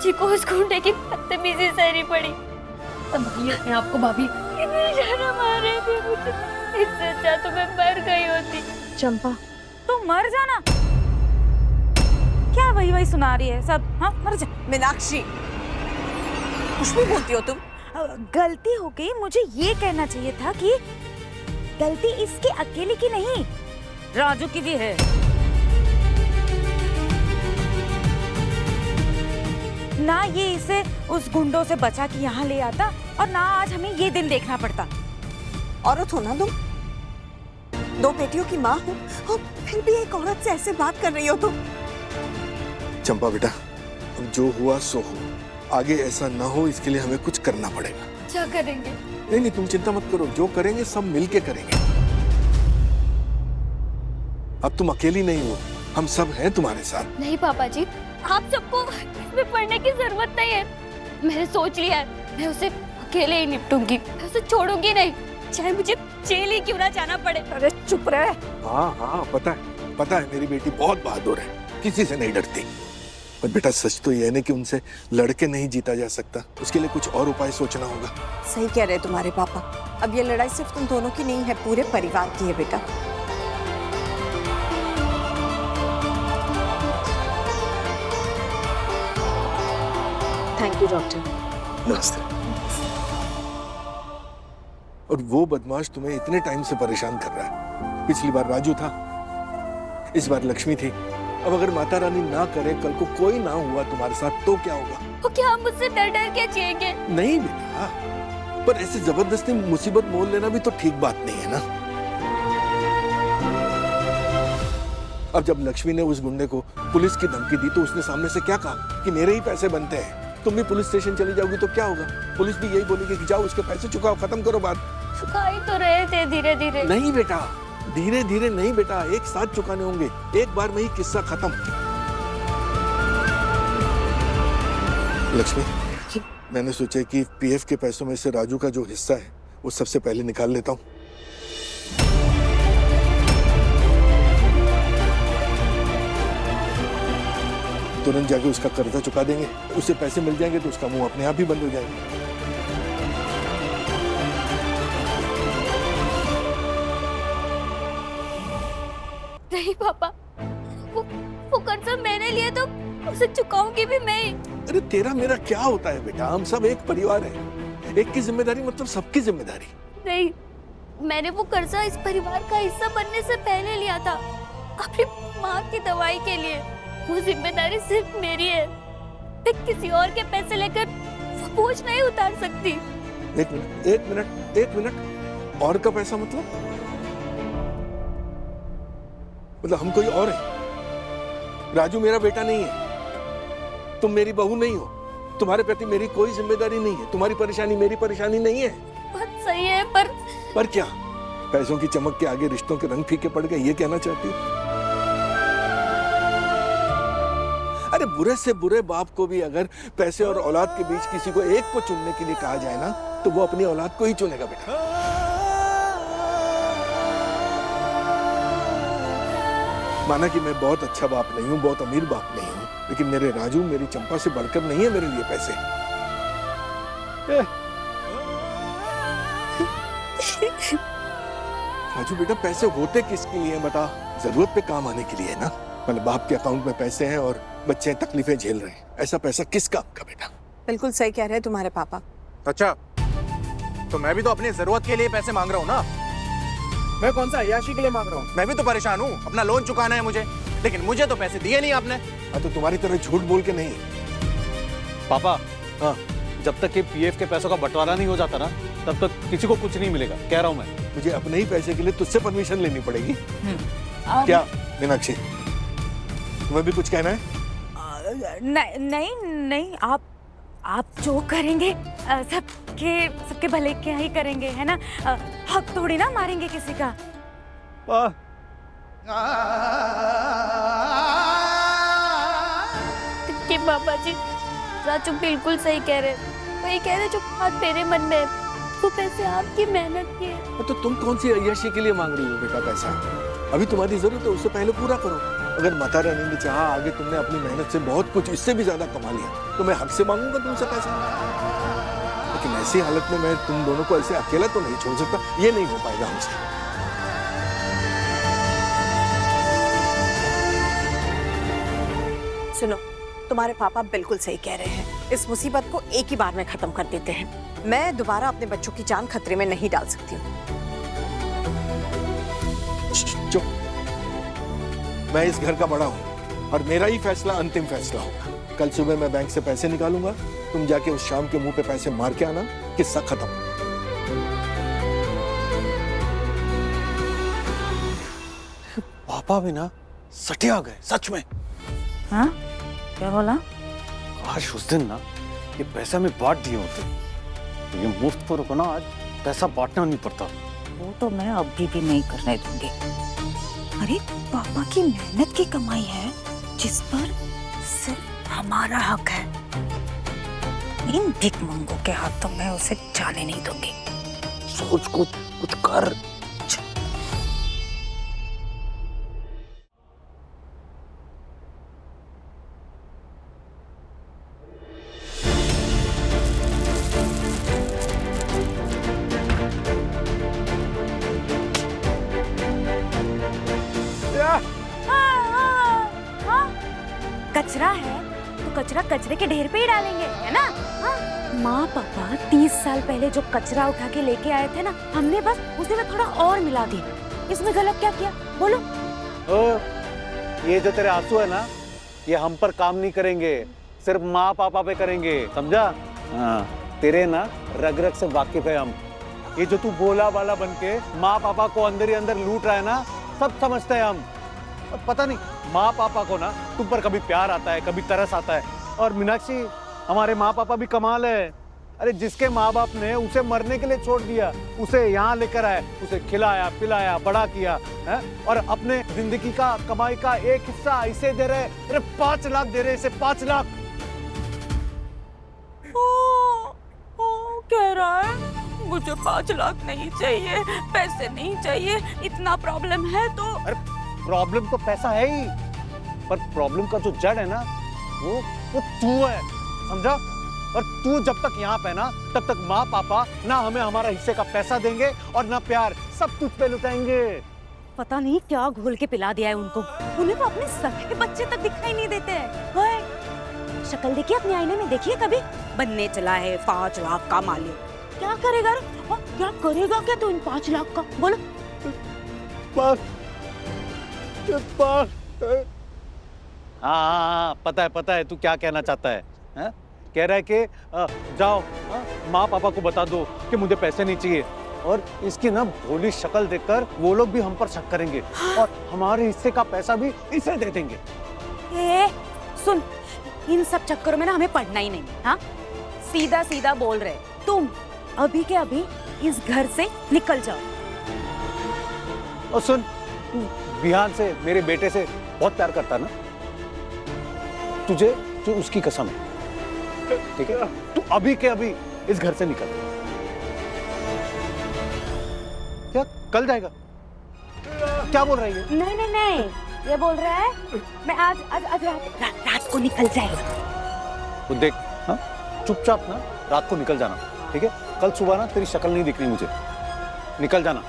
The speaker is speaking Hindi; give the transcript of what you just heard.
जी को उस गुंडे की बदतमीजी सहनी पड़ी। अपने आपको भाभी शर्म आ रही थी मुझे, इससे अच्छा तो मैं मर गई होती। चंपा तो मर जाना, क्या वही वही सुना रही है सब? हाँ मर जा। मीनाक्षी, कुछ भी बोलती हो तुम। गलती हो गई, मुझे ये कहना चाहिए था कि गलती इसकी अकेले की नहीं, राजू की भी है। ना ये इसे उस गुंडों से बचा के यहाँ ले आता और ना आज हमें ये दिन देखना पड़ता। औरत हो ना तुम, 2 बेटियों की माँ हो और फिर भी एक औरत से ऐसे बात कर रही हो तुम। चंपा बेटा, अब जो हुआ सो हो, आगे ऐसा ना हो इसके लिए हमें कुछ करना पड़ेगा। क्या करेंगे? नहीं नहीं, तुम चिंता मत करो, जो करेंगे सब मिलके करेंगे। अब तुम अकेली नहीं हो, हम सब हैं तुम्हारे साथ। नहीं पापा जी, आप सबको इसमें पढ़ने की जरूरत नहीं है। मैंने सोच लिया है, मैं उसे अकेले ही निपटूंगी, मैं उसे छोड़ूंगी नहीं, चाहे मुझे जेल ही क्यों ना जाना पड़े। अरे चुप रहे। हाँ, पता है मेरी बेटी बहुत बहादुर है, किसी से नहीं डरती। पर बेटा सच तो यह है ना कि उनसे लड़के नहीं जीता जा सकता, उसके लिए कुछ और उपाय सोचना होगा। सही कह रहे तुम्हारे पापा, अब ये लड़ाई सिर्फ तुम दोनों की नहीं है, पूरे परिवार की है बेटा। Thank you doctor. नमस्ते। और वो बदमाश तुम्हें इतने टाइम से परेशान कर रहा है। पिछली बार राजू था, इस बार लक्ष्मी थी। अब अगर माता रानी ना करे, कल को कोई ना हुआ तुम्हारे साथ तो क्या होगा? वो क्या हम मुझसे डर डर के जिएंगे? नहीं बेटा, पर ऐसे जबरदस्ती मुसीबत मोल लेना भी तो ठीक बात नहीं है ना। अब जब लक्ष्मी ने उस गुंडे को पुलिस की धमकी दी तो उसने सामने से क्या कहा कि मेरे ही पैसे बनते हैं। तुम भी पुलिस स्टेशन चली जाओगी तो क्या होगा? पुलिस भी यही बोलेगी कि जाओ उसके पैसे चुकाओ, खत्म करो बात। चुका ही तो रहे थे धीरे धीरे। नहीं बेटा, धीरे धीरे नहीं बेटा, एक साथ चुकाने होंगे, एक बार में ही किस्सा खत्म। लक्ष्मी, मैंने सोचा कि पीएफ के पैसों में से राजू का जो हिस्सा है वो सबसे पहले निकाल लेता हूँ। तुरंत जाके उसका कर्जा चुका देंगे, उससे पैसे मिल जाएंगे तो उसका मुंह अपने आप ही बंद हो जाएगा। नहीं पापा, वो कर्जा मैंने लिए तो उसे चुकाऊंगी भी मैं ही। अरे तेरा मेरा क्या होता है बेटा, हम सब एक परिवार है, एक की जिम्मेदारी मतलब सबकी जिम्मेदारी। नहीं, मैंने वो कर्जा इस परिवार का हिस्सा बनने से पहले लिया था, अपनी माँ की दवाई के लिए। वो जिम्मेदारी सिर्फ मेरी है, मैं किसी और के पैसे लेकर वो बोझ नहीं उतार सकती। एक मिनट, और का पैसा मतलब हम कोई और है? राजू मेरा बेटा नहीं है, तुम मेरी बहू नहीं हो, तुम्हारे प्रति मेरी कोई जिम्मेदारी नहीं है, तुम्हारी परेशानी मेरी परेशानी नहीं है। बात सही है, पर क्या? पैसों की चमक के आगे रिश्तों के रंग फीके पड़ गए, ये कहना चाहती हो? अरे बुरे से बुरे बाप को भी अगर पैसे और औलाद के बीच किसी को एक को चुनने के लिए कहा जाए ना, तो वो अपनी औलाद को ही चुनेगा बेटा। माना कि मैं बहुत अच्छा बाप नहीं हूँ, बहुत अमीर बाप नहीं हूँ, लेकिन मेरे राजू मेरी चंपा से बढ़कर नहीं है मेरे लिए पैसे। राजू बेटा, पैसे होते किसके लिए बता? जरूरत पे काम आने के लिए ना। मतलब बाप के अकाउंट में पैसे हैं और बच्चे तकलीफें झेल रहे हैं, ऐसा पैसा किस काम का बेटा? बिल्कुल सही कह रहे हैं तुम्हारे पापा। अच्छा, तो मैं भी तो अपनी जरूरत के लिए पैसे मांग रहा हूँ ना। मैं कौन सा अय्याशी के लिए मांग रहा हूँ? मैं भी तो परेशान हूँ, अपना लोन चुकाना है मुझे, लेकिन मुझे तो पैसे दिए नहीं आपने। तो तुम्हारी तरह झूठ बोल के नहीं। पापा, हाँ, जब तक ये पीएफ के पैसों का बंटवारा नहीं हो जाता ना, तब तक किसी को कुछ नहीं मिलेगा, कह रहा हूँ मैं। मुझे अपने ही पैसे के लिए तुझसे परमिशन लेनी पड़ेगी। क्या मीनाक्षी, तुम्हें भी कुछ कहना है? नहीं, आप जो करेंगे सबके भले के ही करेंगे, है ना? हक थोड़ी ना मारेंगे किसी का। कि बाबा जी, राजू बिल्कुल सही कह रहे, वही कह रहे जो बात मेरे मन में है। वो पैसे आपकी मेहनत की है। तो तुम कौन सी अय्याशी के लिए मांग रही हो बेटा पैसा? अभी तुम्हारी जरूरत है, उससे पहले पूरा करो। अगर माता रानी ने चाहा, आगे तुमने अपनी मेहनत से बहुत कुछ इससे भी ज्यादा कमा लिया, तो मैं हक से मांगूंगा तुमसे पैसा। लेकिन ऐसी हालत में मैं तुम दोनों को ऐसे अकेला तो नहीं छोड़ सकता, ये नहीं हो पाएगा हमसे। सुनो, तुम्हारे पापा बिल्कुल सही कह रहे हैं। इस मुसीबत को एक ही बार में खत्म कर देते हैं। मैं दोबारा अपने बच्चों की जान खतरे में नहीं डाल सकती हूँ। चुप। मैं इस घर का बड़ा हूँ और मेरा ही फैसला अंतिम फैसला होगा। कल सुबह मैं बैंक से पैसे निकालूंगा, तुम जाके उस शाम के मुंह पे पैसे मार के आना, किस्सा खत्म। पापा भी ना सटिया गए सच में। हाँ क्या बोला? काश उस दिन ना ये पैसा में बांट दिए होते, तो ये मुफ्त पर को ना आज पैसा बांटना नहीं पड़ता। वो तो मैं अभी भी नहीं करने दूंगी। अरे पापा की मेहनत की कमाई है जिस पर सिर्फ हमारा हक है। इन भिखमंगों के हाथों में उसे जाने नहीं दूंगी। सोच कुछ कर। कचरा है तो कचरा कचरे के ढेर पे ही डालेंगे, है ना? हाँ? माँ पापा 30 साल पहले जो कचरा उठा के लेके आए थे ना, हमने बस उसी में थोड़ा और मिला दी। इसमें गलत क्या किया बोलो? ये जो तेरे आंसू है ना, ये हम पर काम नहीं करेंगे, सिर्फ माँ पापा पे करेंगे, समझा? हाँ, तेरे ना रग रग से वाकिफ है हम। ये जो तू बोला वाला बन के माँ पापा को अंदर ही अंदर लूट रहा है ना, सब समझते हैं हम। और पता नहीं माँ पापा को ना तुम पर कभी प्यार आता है, कभी तरस आता है। और मीनाक्षी, हमारे माँ पापा भी कमाल है। अरे जिसके माँ बाप ने उसे मरने के लिए छोड़ दिया, उसे यहाँ लेकर आए, उसे खिलाया पिलाया बड़ा किया है, और अपने जिंदगी का कमाई का एक हिस्सा इसे दे रहे। अरे 5 लाख दे रहे इसे, 5 लाख। कह रहा है मुझे 5 लाख नहीं चाहिए, पैसे नहीं चाहिए, इतना प्रॉब्लम है तो। अरे प्रॉब्लम तो पैसा है ही, पर प्रॉब्लम का जो जड़ है ना, वो तू है, समझा? और तू जब तक यहाँ पे ना, तब तक माँ पापा ना हमें हमारा हिस्से का पैसा देंगे और ना प्यार, सब तुझ पे लुटाएंगे। पता नहीं क्या घोल के पिला दिया है उनको। उन्हें तो अपने सगे बच्चे तक दिखाई नहीं देते हैं। हाय, शक्ल देखिए अपने आईने में, देखिए कभी। बनने चला है 5 लाख का मालिक। क्या करेगा रे? क्या करेगा क्या तू इन 5 लाख का? बोलो। हाँ, पता है तू क्या कहना चाहता है, है? कह रहा है कि जाओ माँ पापा को बता दो कि मुझे पैसे नहीं चाहिए, और इसकी ना भोली शक्ल देखकर वो लोग भी हम पर शक करेंगे और हमारे हिस्से का पैसा भी इसे दे देंगे। सुन, इन सब चक्करों में ना हमें पढ़ना ही नहीं। हाँ, सीधा सीधा बोल रहे, तुम अभी के अभी इस घर से निकल जाओ। और सुन, तू बिहान से मेरे बेटे से बहुत प्यार करता ना, तुझे जो उसकी कसम है, ठीक है? तू अभी के अभी इस घर से निकल। क्या कल जाएगा? क्या बोल रही है? नहीं, ये बोल रहा है मैं आज रात को निकल जाएगा। तो देख, हाँ, चुपचाप ना रात को निकल जाना, ठीक है? कल सुबह ना तेरी शक्ल नहीं दिखनी मुझे, निकल जाना।